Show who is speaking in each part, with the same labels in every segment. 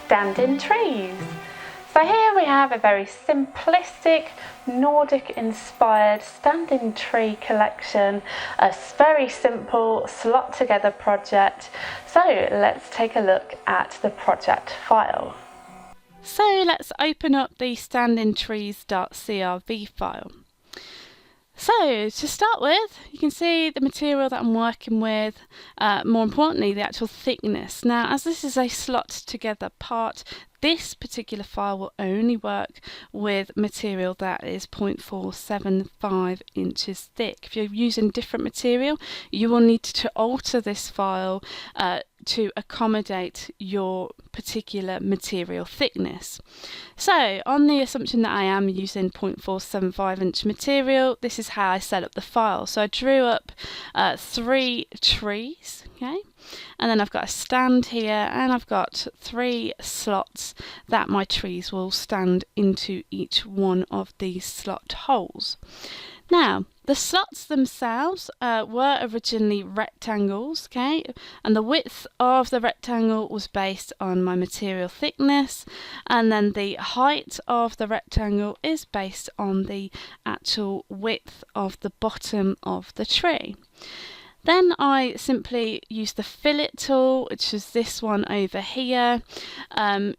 Speaker 1: standing trees. So here we have a very simplistic Nordic inspired standing tree collection, a very simple slot together project. So let's take a look at the project file.
Speaker 2: So let's open up the standingtrees.crv file. So to start with, you can see the material that I'm working with, more importantly the actual thickness. Now as this is a slot together part, this particular file will only work with material that is 0.475 inches thick. If you're using different material, you will need to alter this file to accommodate your particular material thickness. So on the assumption that I am using 0.475 inch material, this is how I set up the file. So I drew up 3 trees, okay, and then I've got a stand here and I've got 3 slots that my trees will stand into each one of these slot holes. Now the slots themselves were originally rectangles, okay, and the width of the rectangle was based on my material thickness, and then the height of the rectangle is based on the actual width of the bottom of the tree. Then I simply used the fillet tool, which is this one over here.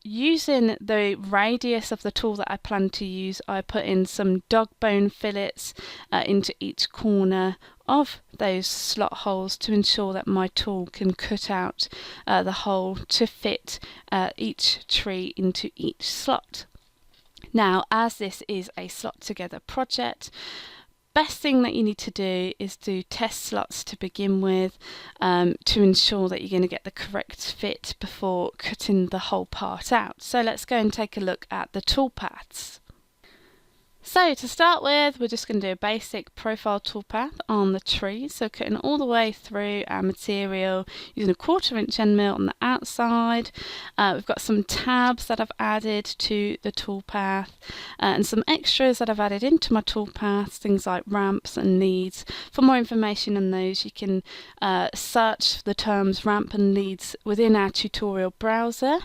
Speaker 2: Using the radius of the tool that I plan to use, I put in some dog bone fillets into each corner of those slot holes to ensure that my tool can cut out the hole to fit each tree into each slot. Now, as this is a slot together project, best thing that you need to do is do test slots to begin with, to ensure that you're going to get the correct fit before cutting the whole part out. So let's go and take a look at the toolpaths. So to start with, we're just going to do a basic profile toolpath on the tree. So cutting all the way through our material using a 1/4 inch end mill on the outside. We've got some tabs that I've added to the toolpath and some extras that I've added into my toolpaths, things like ramps and leads. For more information on those, you can search the terms ramp and leads within our tutorial browser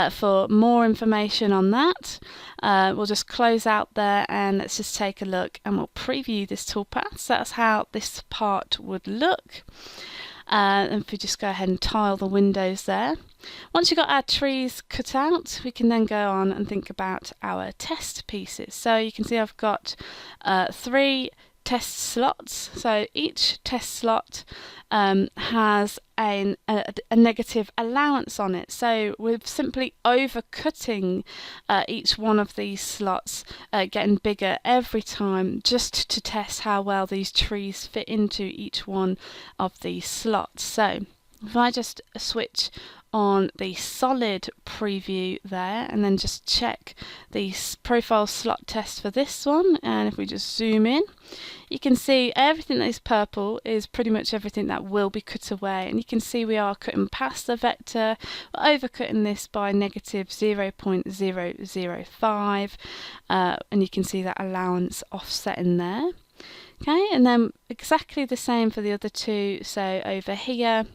Speaker 2: for more information on that. We'll just close out there and let's just take a look and we'll preview this toolpath. So that's how this part would look. And if we just go ahead and tile the windows there. Once you've got our trees cut out, we can then go on and think about our test pieces. So you can see I've got 3 test slots. So each test slot has a negative allowance on it. So we're simply overcutting each one of these slots, getting bigger every time, just to test how well these trees fit into each one of these slots. So if I just switch on the solid preview there and then just check the profile slot test for this one, and if we just zoom in, you can see everything that is purple is pretty much everything that will be cut away, and you can see we are cutting past the vector. We're overcutting this by negative 0.005 and you can see that allowance offsetting there. Okay, and then exactly the same for the other 2. So over here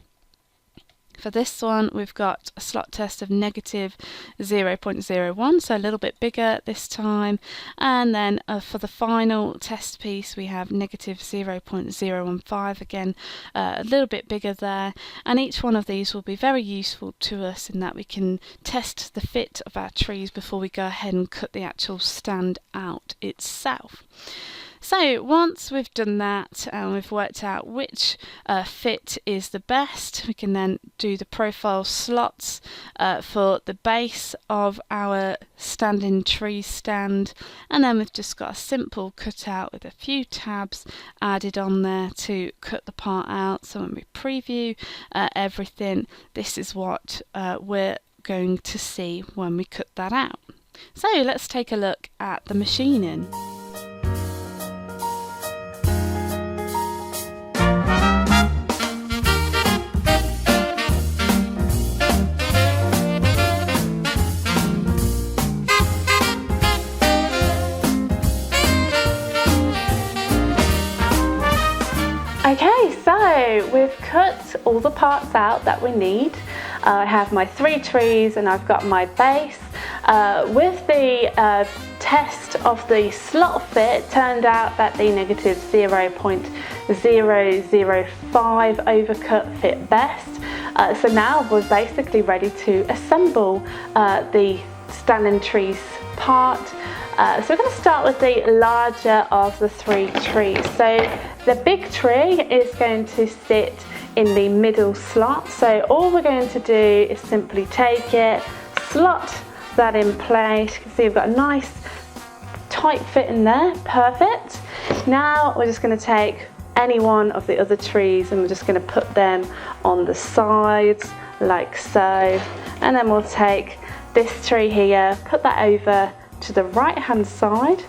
Speaker 2: for this one, we've got a slot test of negative 0.01, so a little bit bigger this time. And then for the final test piece, we have negative 0.015, again, a little bit bigger there. And each one of these will be very useful to us in that we can test the fit of our trees before we go ahead and cut the actual stand out itself. So once we've done that and we've worked out which fit is the best, we can then do the profile slots for the base of our standing tree stand, and then we've just got a simple cutout with a few tabs added on there to cut the part out. So when we preview everything, this is what we're going to see when we cut that out. So let's take a look at the machining.
Speaker 1: Okay, so we've cut all the parts out that we need. I have my 3 trees and I've got my base. With the test of the slot fit, it turned out that the negative 0.005 overcut fit best. So now we're basically ready to assemble the standing trees part. So we're going to start with the larger of the 3 trees. So the big tree is going to sit in the middle slot. So all we're going to do is simply take it, slot that in place. You can see we've got a nice tight fit in there, perfect. Now we're just going to take any one of the other trees and we're just going to put them on the sides like so, and then we'll take this tree here, put that over to the right hand side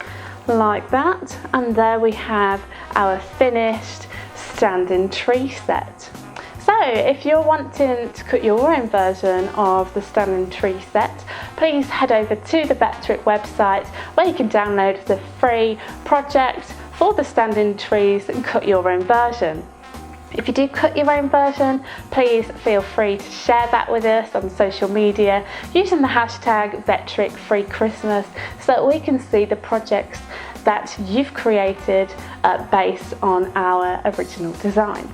Speaker 1: like that, and there we have our finished standing tree set. So if you're wanting to cut your own version of the standing tree set, please head over to the Vectric website where you can download the free project for the standing trees and cut your own version. If you do cut your own version, please feel free to share that with us on social media using the hashtag #VectricFreeChristmas so that we can see the projects that you've created based on our original designs.